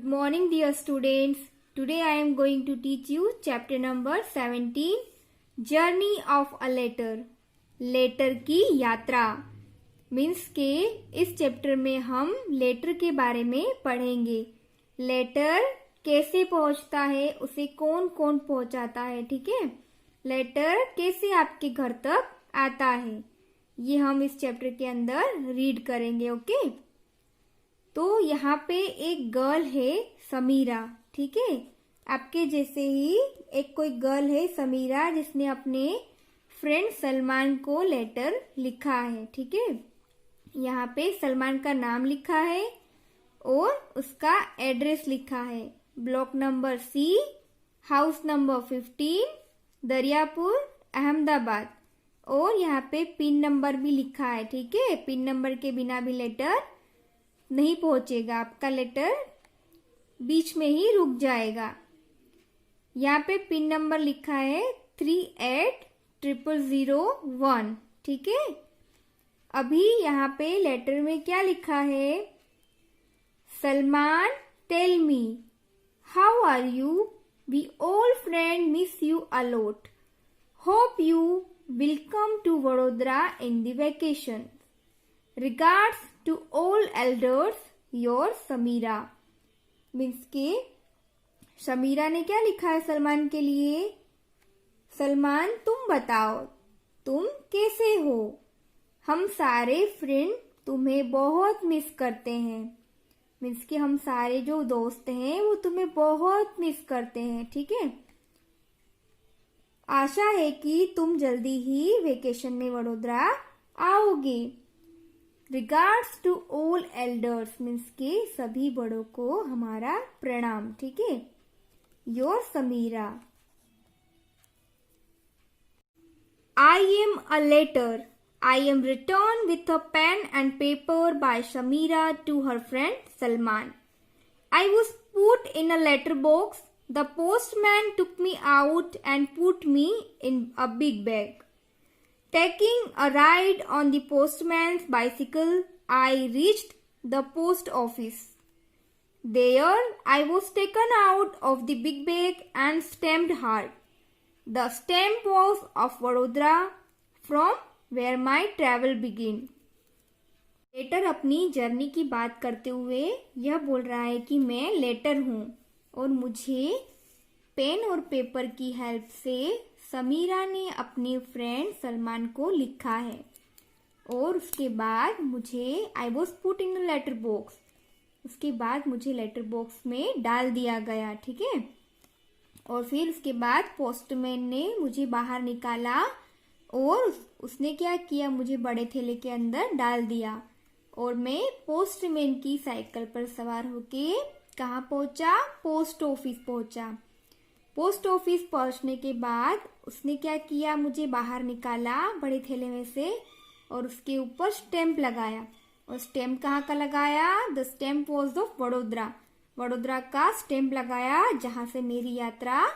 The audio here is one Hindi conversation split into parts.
Good morning, dear students. Today I am going to teach you chapter number 17, Journey of a Letter. Letter की यात्रा मीन्स के इस चैप्टर में हम लेटर के बारे में पढ़ेंगे. लेटर कैसे पहुंचता है, उसे कौन कौन पहुंचाता है, ठीक है. लेटर कैसे आपके घर तक आता है, ये हम इस चैप्टर के अंदर रीड करेंगे. ओके. तो यहाँ पे एक गर्ल है समीरा, ठीक है. आपके जैसे ही एक कोई गर्ल है समीरा जिसने अपने फ्रेंड सलमान को लेटर लिखा है, ठीक है. यहाँ पे सलमान का नाम लिखा है और उसका एड्रेस लिखा है. Block number C, house number 15, Dariyapur, Ahmedabad. और यहाँ पे पिन नंबर भी लिखा है, ठीक है. पिन नंबर के बिना भी लेटर नहीं पहुंचेगा, आपका लेटर बीच में ही रुक जाएगा. यहाँ पे पिन नंबर लिखा है 380001, ठीक है. अभी यहाँ पे लेटर में क्या लिखा है, Salman tell me how are you, we all friend miss you a lot, hope you will come to Vadodara in the vacation, regards to all elders, your Samira. Means के समीरा ने क्या लिखा है सलमान के लिए, सलमान तुम बताओ तुम कैसे हो, हम सारे फ्रेंड तुम्हें बहुत मिस करते हैं. मीन्स कि हम सारे जो दोस्त हैं वो तुम्हें बहुत मिस करते हैं, ठीक है. आशा है कि तुम जल्दी ही वेकेशन में वडोदरा आओगे. Regards to all elders means के सभी बड़ों को हमारा प्रणाम, ठीक है. Your Samira. I am a letter, I am written with a pen and paper by Shamira to her friend Salman. I was put in a letter box. The postman took me out and put me in a big bag. Taking a ride on the postman's bicycle, I reached the post office. There I was taken out of the big bag and stamped hard. The stamp was of Vadodara, from where my travel begin. Letter अपनी जर्नी की बात करते हुए यह बोल रहा है कि मैं लेटर हूँ और मुझे पेन और पेपर की हेल्प से समीरा ने अपने फ्रेंड सलमान को लिखा है. और उसके बाद मुझे I was put in a letter box, उसके बाद मुझे लेटर बॉक्स में डाल दिया गया, ठीक है. और फिर उसके बाद पोस्टमैन ने मुझे बाहर निकाला और उसने क्या किया, मुझे बड़े थैले के अंदर डाल दिया और मैं पोस्टमैन की साइकिल पर सवार होके कहाँ पहुंचा, पोस्ट ऑफिस पहुंचा. पोस्ट ऑफिस पहुंचने के बाद उसने क्या किया, मुझे बाहर निकाला बड़े थैले में से और उसके ऊपर स्टैंप लगाया. और स्टैंप कहाँ का लगाया, the stamp was of Vadodara, Vadodara का स्टैंप लगाया जहां से मेरी यात्रा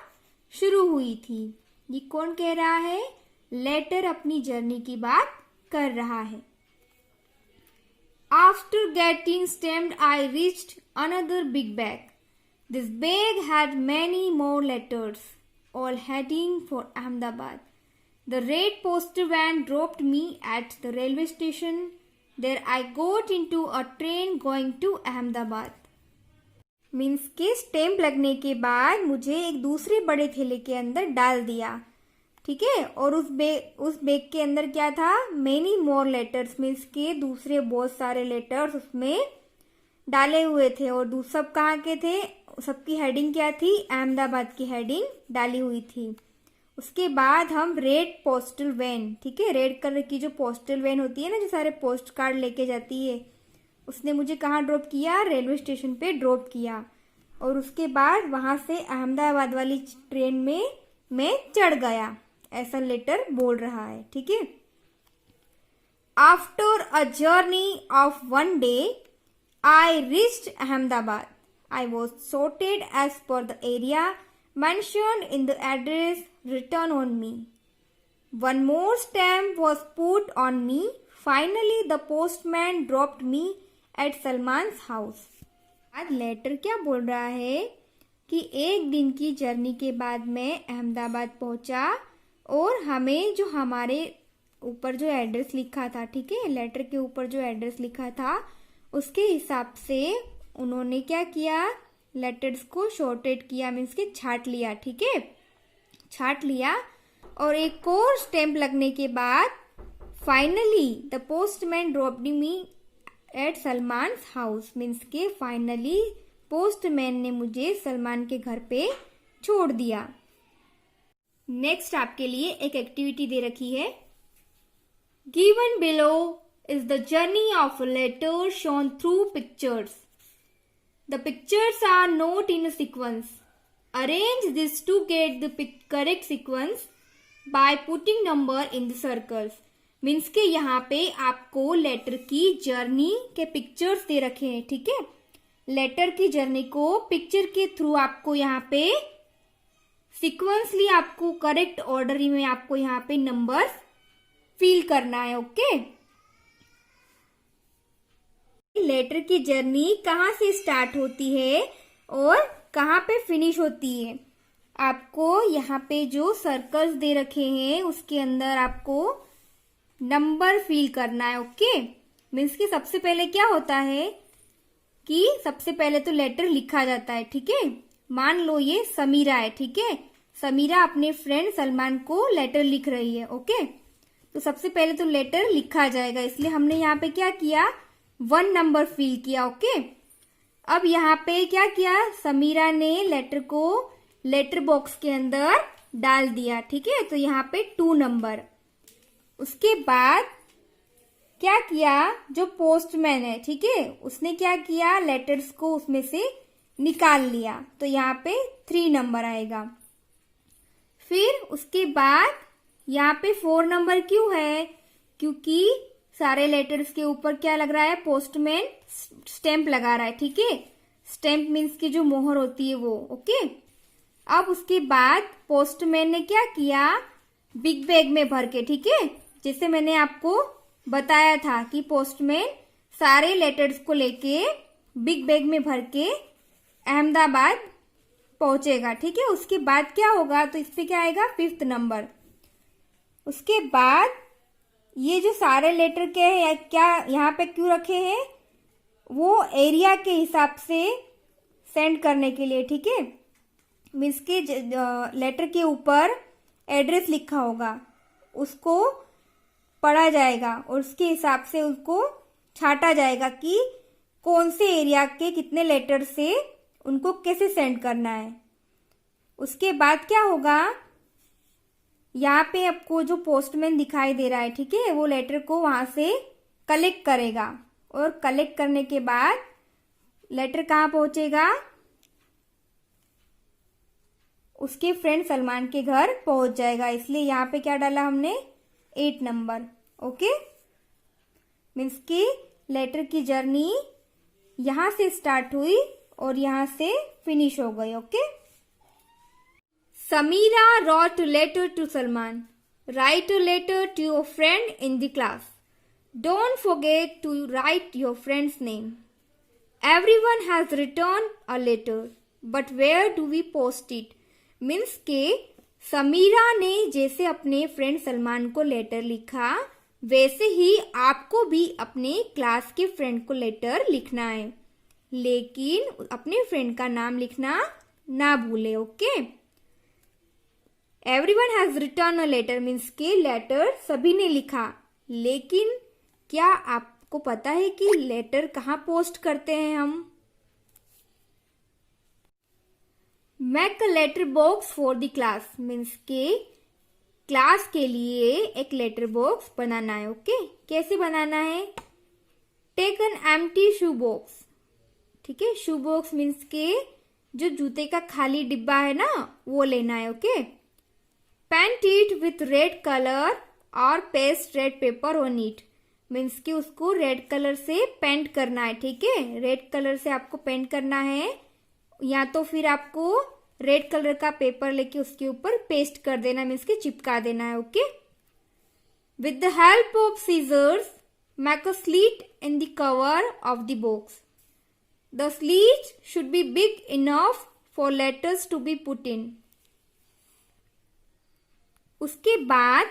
शुरू हुई थी. ये कौन कह रहा है, लेटर अपनी जर्नी की बात कर रहा है. After getting stamped I reached another big bag. This bag had many more letters, all heading for Ahmedabad. The red poster van dropped me at the railway station. There I got into a train going to Ahmedabad. Means के स्टैम्प लगने के बाद मुझे एक दूसरे बड़े थैले के अंदर डाल दिया, ठीक है. और उस बैग के अंदर क्या था, मेनी मोर लेटर्स मीन्स के दूसरे बहुत सारे लेटर्स उसमें डाले हुए थे. और सब कहाँ के थे, सबकी हेडिंग क्या थी, अहमदाबाद की हेडिंग डाली हुई थी. उसके बाद हम रेड पोस्टल वैन, ठीक है, रेड कलर की जो पोस्टल वैन होती है ना, जो सारे पोस्ट कार्ड लेके जाती है, उसने मुझे कहाँ ड्रॉप किया, रेलवे स्टेशन पे ड्रॉप किया. और उसके बाद वहां से अहमदाबाद वाली ट्रेन में मैं चढ़ गया, ऐसा लेटर बोल रहा है, ठीक है. After a journey of one day I reached Ahmedabad. I was sorted as per the area mentioned in the address written on me. One more stamp was put on me. Finally, the postman dropped me at Salman's house. आज लेटर क्या बोल रहा है कि एक दिन की जर्नी के बाद मैं अहमदाबाद पहुंचा और हमें जो हमारे ऊपर जो एड्रेस लिखा था, ठीक है, लेटर के ऊपर जो एड्रेस लिखा था उसके हिसाब से उन्होंने क्या किया, लेटर्स को शॉर्टेड किया, मीन्स के छाट लिया, ठीक है, छाट लिया। और एक और स्टैम्प लगने के बाद finally the postman dropped me eight Salman house, means के फाइनली पोस्टमैन ने मुझे सलमान के घर पे छोड़ दिया। नेक्स्ट आपके लिए एक एक्टिविटी दे रखी है। Given below is the journey of a letter shown through pictures. The pictures are not in a sequence. Arrange this to get the correct sequence by putting number in the circles. Means के यहाँ पे आपको लेटर की जर्नी के पिक्चर्स दे रखे हैं, ठीक है। लेटर की जर्नी को पिक्चर के थ्रू आपको यहाँ पे सीक्वेंसली आपको करेक्ट ऑर्डर में आपको यहाँ पे नंबर्स फिल करना है, ओके। लेटर की जर्नी कहाँ से स्टार्ट होती है और कहाँ पे फिनिश होती है, आपको यहाँ पे जो सर्कल्स दे रखे हैं उसके अंदर आपको नंबर फिल करना है, ओके। मीन्स कि सबसे पहले क्या होता है कि सबसे पहले तो लेटर लिखा जाता है, ठीक है। मान लो ये समीरा है, ठीक है, समीरा अपने फ्रेंड सलमान को लेटर लिख रही है, ओके। तो सबसे पहले तो लेटर लिखा जाएगा, इसलिए हमने यहाँ पे क्या किया, 1 नंबर फिल किया, ओके। अब यहाँ पे क्या किया, समीरा ने लेटर को लेटर बॉक्स के अंदर डाल दिया, ठीक है, तो यहाँ पे 2 नंबर। उसके बाद क्या किया, जो पोस्टमैन है, ठीक है, उसने क्या किया, लेटर्स को उसमें से निकाल लिया, तो यहाँ पे 3 नंबर आएगा। फिर उसके बाद यहाँ पे 4 नंबर क्यों है, क्योंकि सारे लेटर्स के ऊपर क्या लग रहा है, पोस्टमैन स्टैंप लगा रहा है, ठीक है। स्टैंप मीन्स की जो मोहर होती है वो, ओके। अब उसके बाद पोस्टमैन ने क्या किया, बिग बैग में भर के, ठीक है, जैसे मैंने आपको बताया था कि पोस्टमैन सारे लेटर्स को लेके बिग बैग में भर के अहमदाबाद पहुंचेगा, ठीक है। उसके बाद क्या होगा, तो इस पे क्या आएगा, 5th नंबर। उसके बाद ये जो सारे लेटर के हैं क्या यहाँ पे क्यों रखे हैं, वो एरिया के हिसाब से सेंड करने के लिए, ठीक है। मीन्स के लेटर के ऊपर एड्रेस लिखा होगा, उसको पढ़ा जाएगा और उसके हिसाब से उसको छाटा जाएगा कि कौन से एरिया के कितने लेटर से उनको कैसे सेंड करना है। उसके बाद क्या होगा, यहाँ पे आपको जो पोस्टमैन दिखाई दे रहा है, ठीक है, वो लेटर को वहां से कलेक्ट करेगा और कलेक्ट करने के बाद लेटर कहाँ पहुंचेगा, उसके फ्रेंड सलमान के घर पहुंच जाएगा। इसलिए यहाँ पे क्या डाला हमने, 8 नंबर, ओके। मीन्स की लेटर की जर्नी यहाँ से स्टार्ट हुई और यहाँ से फिनिश हो गई, okay. Samira wrote a letter to Salman. Write a letter to your friend in the class. Don't forget to write your friend's name. Everyone has written a letter, but where do we post it? Means के समीरा ने जैसे अपने फ्रेंड सलमान को लेटर लिखा, वैसे ही आपको भी अपने क्लास के फ्रेंड को लेटर लिखना है, लेकिन अपने फ्रेंड का नाम लिखना ना भूले, okay. Everyone has written a letter means के लेटर सभी ने लिखा, लेकिन क्या आपको पता है कि लेटर कहाँ पोस्ट करते हैं हम। Make a letter box for the class means के क्लास के लिए एक लेटर बॉक्स बनाना है, ओके। कैसे बनाना है, take an empty shoe box, ठीक है। शू बॉक्स मीन्स के जो जूते का खाली डिब्बा है ना, वो लेना है, okay. Paint it with red colour और paste red paper on it means कि उसको रेड कलर से पेंट करना है, ठीक है। रेड कलर से आपको पेंट करना है, या तो फिर आपको रेड कलर का पेपर लेके उसके ऊपर पेस्ट कर देना मीन्स कि चिपका देना है, okay. With the help of scissors make a slit in the cover of the box The sleeves should be big enough for letters to be put in. उसके बाद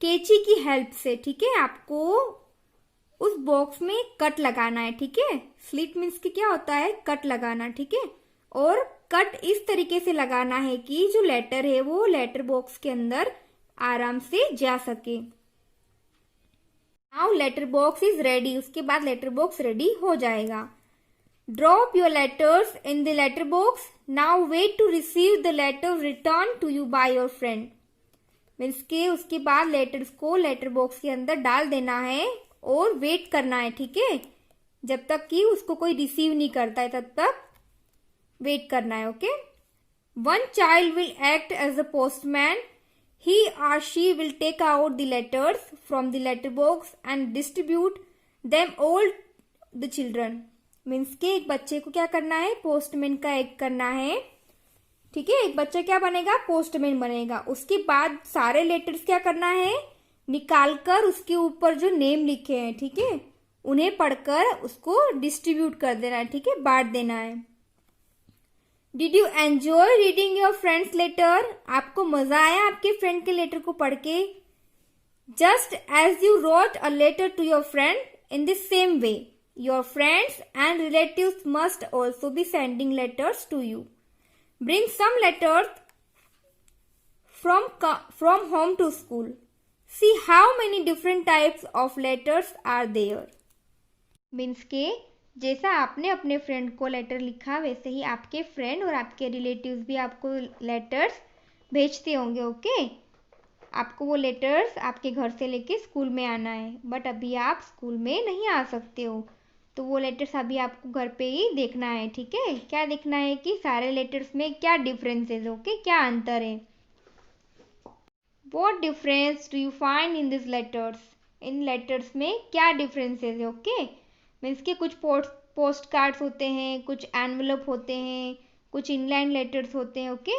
कैंची की हेल्प से, ठीक है, आपको उस बॉक्स में कट लगाना है, ठीक है। स्लिट मीन्स की क्या होता है, कट लगाना, ठीक है। और कट इस तरीके से लगाना है कि जो लेटर है वो लेटर बॉक्स के अंदर आराम से जा सके। Now letter box is ready. उसके बाद लेटर बॉक्स रेडी हो जाएगा। Drop your letters in the letter box. Now wait to receive the letter written to you by your friend. Means के उसके बाद लेटर्स को लेटर बॉक्स के अंदर डाल देना है और वेट करना है, ठीक है। जब तक कि उसको कोई रिसीव नहीं करता है तब तक वेट करना है, okay. One child will act as a postman. He or she will take out the letters from the letter box and distribute them all the children. Means के एक बच्चे को क्या करना है, पोस्टमैन का एक्ट करना है, ठीक है। एक बच्चा क्या बनेगा, पोस्टमैन बनेगा। उसके बाद सारे लेटर्स क्या करना है, निकालकर उसके ऊपर जो नेम लिखे हैं, ठीक है, उन्हें पढ़कर उसको डिस्ट्रीब्यूट कर देना है, ठीक है, बांट देना है। Did you enjoy reading your friend's letter? आपको मजा आया आपके फ्रेंड के लेटर को पढ़ के? Just as you wrote a letter to your friend, in the same way, your friends and relatives must also be sending letters to you. Bring some letters from home to school. See how many different types of letters are there. Means के जैसा आपने अपने फ्रेंड को लेटर लिखा वैसे ही आपके फ्रेंड और आपके रिलेटिव्स भी आपको लेटर्स भेजते होंगे, ओके। आपको वो लेटर्स आपके घर से लेके स्कूल में आना है, बट अभी आप स्कूल में नहीं आ सकते हो, तो वो लेटर्स अभी आपको घर पे ही देखना है, ठीक है। क्या देखना है कि सारे लेटर्स में क्या डिफरेंसेस, ओके, क्या अंतर है। What difference do you find in these letters? In letters में क्या डिफरेंसेस है, ओके। मीन्स के कुछ पोस्ट कार्ड्स होते हैं, कुछ एनवेलप होते हैं, कुछ इनलाइन लेटर्स होते हैं, okay.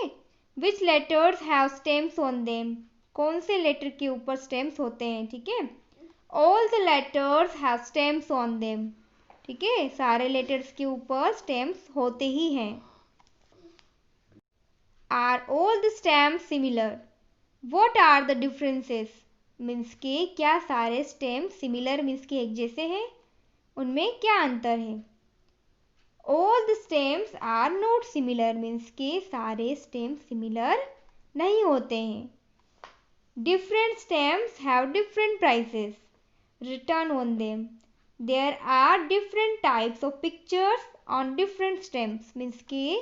Which letters have stems on them. कौन से लेटर के ऊपर स्टेम्स होते हैं, ठीक है। All the letters have stems on them, ठीक है, सारे लेटर्स के ऊपर स्टेम्स होते ही हैं। Are all the stamps similar. What are the differences. Means के क्या सारे स्टेम्स सिमिलर मीन्स के एक जैसे हैं, उनमें क्या अंतर है। All the stamps are not similar. Means के सारे स्टेम्स सिमिलर नहीं होते हैं। Different stamps have different prices written on them. There are different types of pictures on different stamps. Means के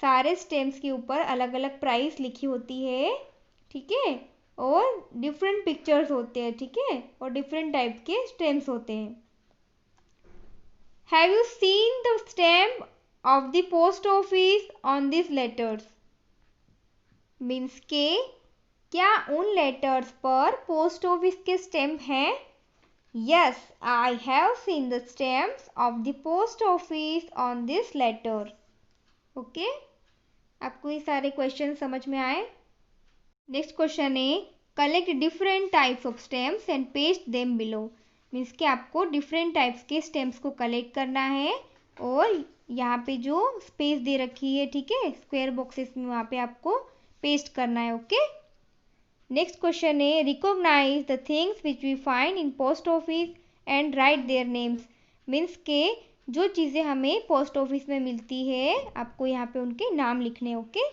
सारे स्टेम्स के ऊपर अलग अलग प्राइस लिखी होती है, ठीक है, और डिफरेंट पिक्चर्स होते हैं, ठीक है, और डिफरेंट टाइप के स्टेम्स होते हैं। Have you seen the stamp of the post office on these letters? Means के क्या उन लेटर्स पर पोस्ट ऑफिस के स्टैम्प हैं? Yes, I have seen the stamps of the post office on this letter. Okay? आपको ये सारे क्वेश्चन समझ में आए? नेक्स्ट क्वेश्चन है collect different types of stamps and paste them below. Means कि आपको डिफरेंट टाइप्स के स्टैम्प्स को कलेक्ट करना है और यहाँ पे जो स्पेस दे रखी है, ठीक है, स्क्वायर बॉक्सेस में, वहाँ पे आपको पेस्ट करना है, ओके। नेक्स्ट क्वेश्चन है recognise the things which we find in post office and write their names. Means के जो चीज़ें हमें पोस्ट ऑफिस में मिलती है आपको यहाँ पे उनके नाम लिखने, ओके।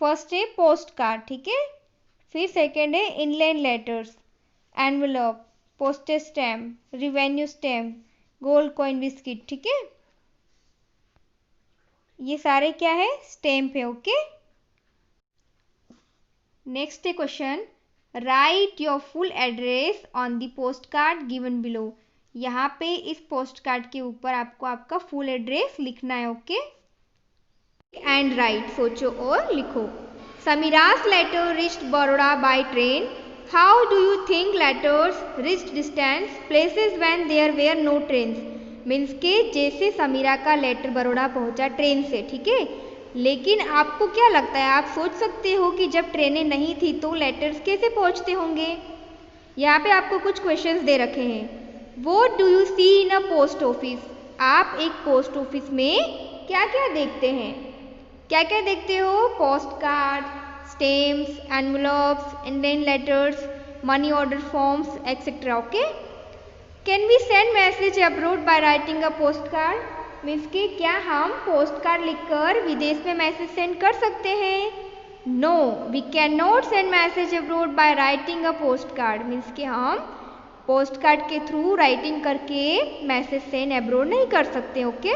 फर्स्ट है पोस्ट कार्ड, ठीक है, फिर सेकेंड है inline letters, envelope, postage stamp, revenue stamp, gold coin biscuit, ठीक है, ये सारे क्या है, स्टैम्प है, ओके। नेक्स्ट है question right your full address on the post card given below. यहाँ पे इस पोस्ट कार्ड के ऊपर आपको आपका फुल एड्रेस लिखना है, ओके। एंड राइट, सोचो और लिखो। समीरा's letter reached Baroda by train. How do you think letters reached distant places when there were no trains? Means के जैसे समीरा का लेटर बड़ौदा पहुंचा ट्रेन से, ठीक है, लेकिन आपको क्या लगता है, आप सोच सकते हो कि जब ट्रेनें नहीं थी तो लेटर्स कैसे पहुंचते होंगे। यहाँ पे आपको कुछ क्वेश्चंस दे रखे हैं। What do you see in a post office? आप एक पोस्ट ऑफिस में क्या क्या देखते हैं? क्या क्या देखते हो? Postcard, stamps, envelopes, Indian letters, money order forms etcetera. Okay. Can we send message abroad by writing a postcard? Means कि क्या हम पोस्ट कार्ड लिखकर विदेश में मैसेज सेंड कर सकते हैं? No, we can not send message abroad by writing a postcard. Means कि हम पोस्ट कार्ड के थ्रू राइटिंग करके मैसेज सेंड अब्रोड नहीं कर सकते. Okay.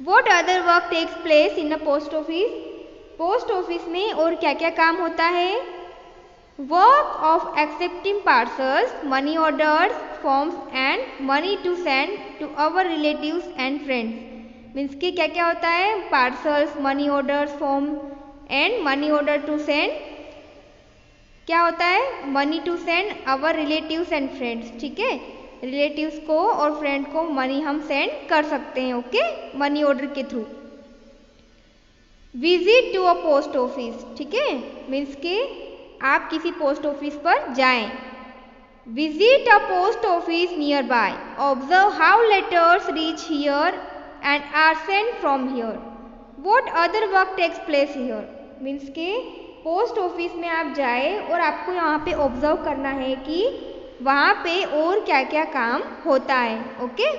What other work takes place in a post office? Post office में और क्या क्या काम होता है? Work of accepting parcels, money orders, forms and money to send to our relatives and friends. Means कि क्या क्या होता है? Parcels, money orders, form and money order to send. क्या होता है? Money to send our relatives and friends. ठीक है, रिलेटिव्स को और फ्रेंड को मनी हम सेंड कर सकते हैं. ओके, मनी ऑर्डर के through. Visit to a post office. ठीक है, मीन्स कि आप किसी पोस्ट ऑफिस पर जाएं. Visit a post office nearby. Observe how letters reach here and are send from here. What other work takes place here? Means के पोस्ट ऑफिस में आप जाए और आपको यहाँ पे ऑब्जर्व करना है कि वहाँ पे और क्या क्या काम होता है. Okay.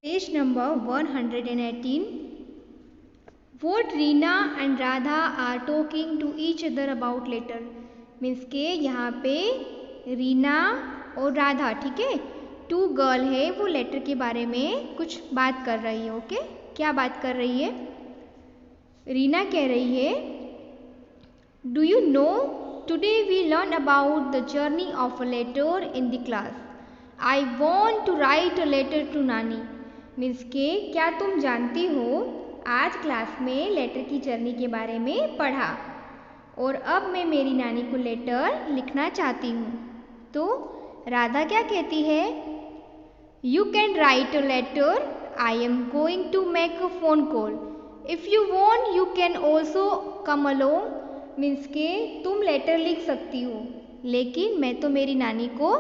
Page number 118. What Reena and Radha are talking to each other about later. Means के यहाँ पे रीना और राधा, ठीक है, 2 गर्ल है, वो लेटर के बारे में कुछ बात कर रही है. ओके. क्या बात कर रही है? रीना कह रही है, do you know today we learn about the journey of a letter in the class. I want to write a letter to nani. Means के क्या तुम जानती हो आज क्लास में लेटर की जर्नी के बारे में पढ़ा और अब मैं मेरी नानी को लेटर लिखना चाहती हूँ. तो राधा क्या कहती है? You can write a letter. I am going to make a phone call. If you want you can also come along. Means के तुम लेटर लिख सकती हो, लेकिन मैं तो मेरी नानी को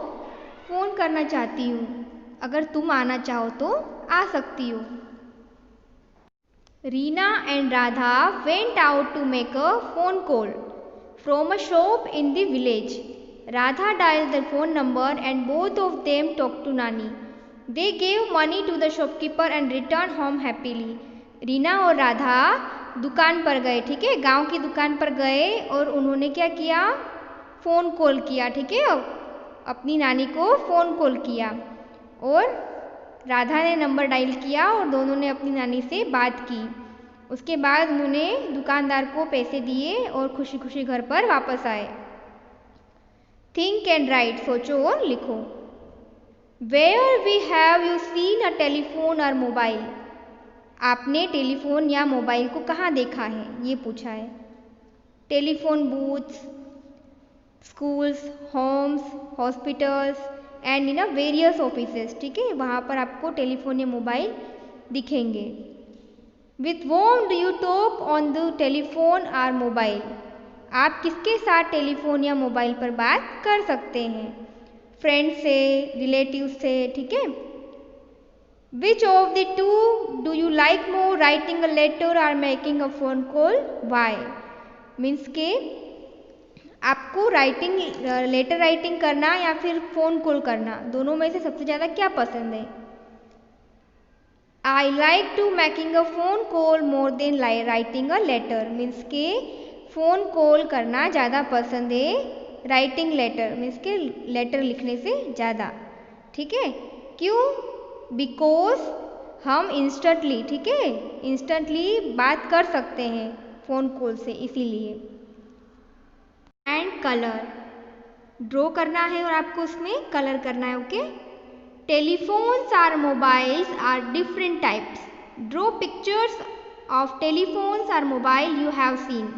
फ़ोन करना चाहती हूँ. अगर तुम आना चाहो तो आ सकती हो. Reena and Radha went out to make a phone call from a shop in the village. Radha dialed the phone number and both of them talked to Nani. They gave money to the shopkeeper and returned home happily. Reena और राधा दुकान पर गए. ठीक है, गांव की दुकान पर गए और उन्होंने क्या किया? फ़ोन कॉल किया. ठीक है, अपनी नानी को फ़ोन कॉल किया और राधा ने नंबर डायल किया और दोनों ने अपनी नानी से बात की. उसके बाद उन्होंने दुकानदार को पैसे दिए और खुशी खुशी घर पर वापस आए. Think and write. सोचो और लिखो. Where we have you seen a telephone और मोबाइल. आपने टेलीफोन या मोबाइल को कहाँ देखा है? ये पूछा है. Telephone booths, schools, homes, hospitals and in various offices. ठीक है, वहाँ पर आपको टेलीफोन या मोबाइल दिखेंगे. With whom do you talk on the telephone और मोबाइल. आप किसके साथ टेलीफोन या मोबाइल पर बात कर सकते हैं? फ्रेंड से, रिलेटिव से. ठीक है. Which of the two do you like more, writing a letter और making a phone call. Why. Means के आपको लेटर राइटिंग करना या फिर फ़ोन कॉल करना, दोनों में से सबसे ज़्यादा क्या पसंद है? I like to making a phone call more than writing a letter. Means के फ़ोन कॉल करना ज़्यादा पसंद है राइटिंग लेटर, मीन्स के लेटर लिखने से ज़्यादा. ठीक है. क्यों? बिकॉज हम इंस्टेंटली, ठीक है, इंस्टेंटली बात कर सकते हैं फ़ोन कॉल से, इसीलिए. And colour. ड्रॉ करना है और आपको उसमें कलर करना है. Okay. Telephones or mobiles are different types. Draw pictures of telephones or mobile you have seen.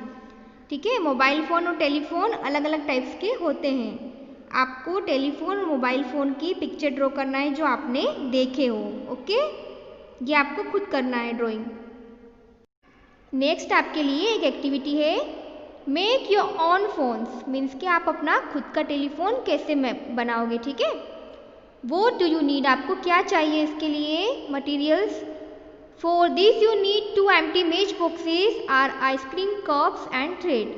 ठीक है, मोबाइल फ़ोन और टेलीफोन अलग अलग टाइप्स के होते हैं. आपको टेलीफोन और मोबाइल फ़ोन की पिक्चर ड्रॉ करना है जो आपने देखे हो. ओके, ये आपको खुद करना है ड्राइंग. नेक्स्ट आपके लिए एक एक्टिविटी है, make your on phones. Means कि आप अपना खुद का टेलीफोन कैसे बनाओगे. ठीक है, What do you need? आपको क्या चाहिए इसके लिए materials? For this you need 2 empty match boxes or ice cream cups and thread.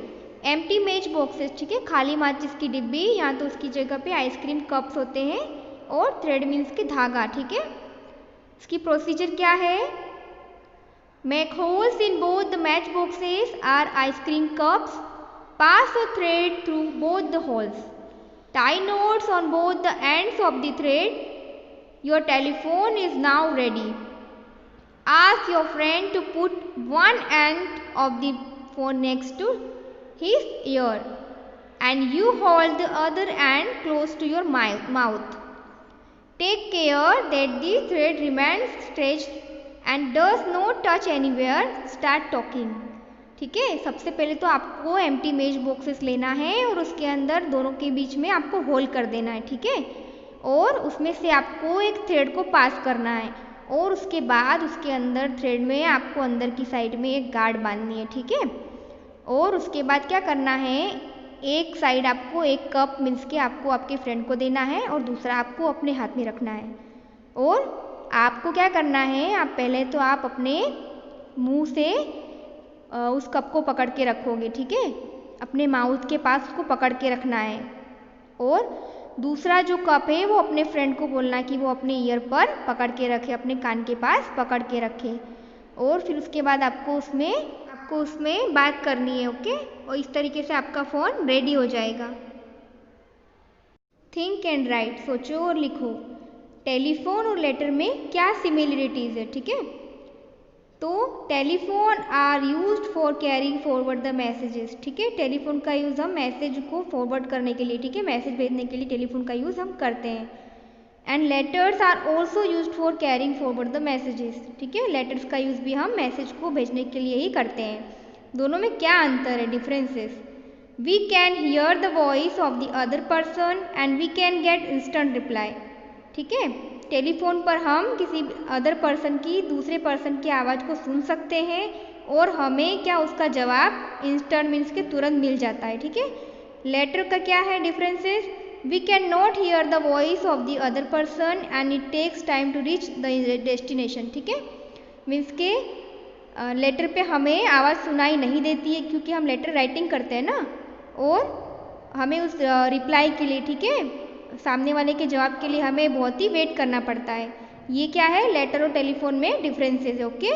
Empty match boxes, ठीक है, खाली माचिस की डिब्बी या तो उसकी जगह पे आइसक्रीम कप्स होते हैं, और थ्रेड मीन्स के धागा, ठीक है। इसकी प्रोसीजर क्या है? Make holes in both the match boxes or ice cream cups. Pass a thread through both the holes. Tie knots on both the ends of the thread. Your telephone is now ready. Ask your friend to put one end of the phone next to his ear and you hold the other end close to your mouth. Take care that the thread remains stretched and does not touch anywhere. Start talking. ठीक है, सबसे पहले तो आपको एम्प्टी मैच बॉक्सेस लेना है और उसके अंदर दोनों के बीच में आपको होल कर देना है, ठीक है, और उसमें से आपको एक थ्रेड को पास करना है, और उसके बाद उसके अंदर थ्रेड में आपको अंदर की साइड में एक गार्ड बांधनी है, ठीक है। और उसके बाद क्या करना है, एक साइड आपको एक कप मीन्स के आपको आपके फ्रेंड को देना है और दूसरा आपको अपने हाथ में रखना है। और आपको क्या करना है, आप पहले तो आप अपने मुंह से उस कप को पकड़ के रखोगे, ठीक है, अपने माउथ के पास उसको पकड़ के रखना है, और दूसरा जो कप है वो अपने फ्रेंड को बोलना कि वो अपने ईयर पर पकड़ के रखे, अपने कान के पास पकड़ के रखे, और फिर उसके बाद आपको उसमें बात करनी है, ओके। और इस तरीके से आपका फ़ोन रेडी हो जाएगा। थिंक एंड राइट, सोचो और लिखो, टेलीफोन और लेटर में क्या सिमिलरिटीज़ है, ठीक है। तो telephone are used for carrying forward the messages, ठीक है, टेलीफोन का यूज़ हम मैसेज को फॉरवर्ड करने के लिए, ठीक है, मैसेज भेजने के लिए टेलीफोन का यूज़ हम करते हैं। And letters are also use for carrying forward the messages, ठीक है, लेटर्स का यूज़ भी हम मैसेज को भेजने के लिए ही करते हैं। दोनों में क्या अंतर है, differences? We can hear the voice of the other person and we can get instant reply, ठीक है, टेलीफोन पर हम किसी अदर पर्सन की, दूसरे पर्सन की आवाज़ को सुन सकते हैं और हमें क्या उसका जवाब इंस्टेंट मीन्स के तुरंत मिल जाता है, ठीक है। लेटर का क्या है differences? We cannot hear the voice of the other person and it takes time to reach the destination, ठीक है, मीन्स के लेटर पे हमें आवाज़ सुनाई नहीं देती है क्योंकि हम लेटर राइटिंग करते हैं ना, और हमें उस रिप्लाई के लिए, ठीक है, सामने वाले के जवाब के लिए हमें बहुत ही वेट करना पड़ता है। ये क्या है, लेटर और टेलीफोन में डिफरेंसेस है, ओके।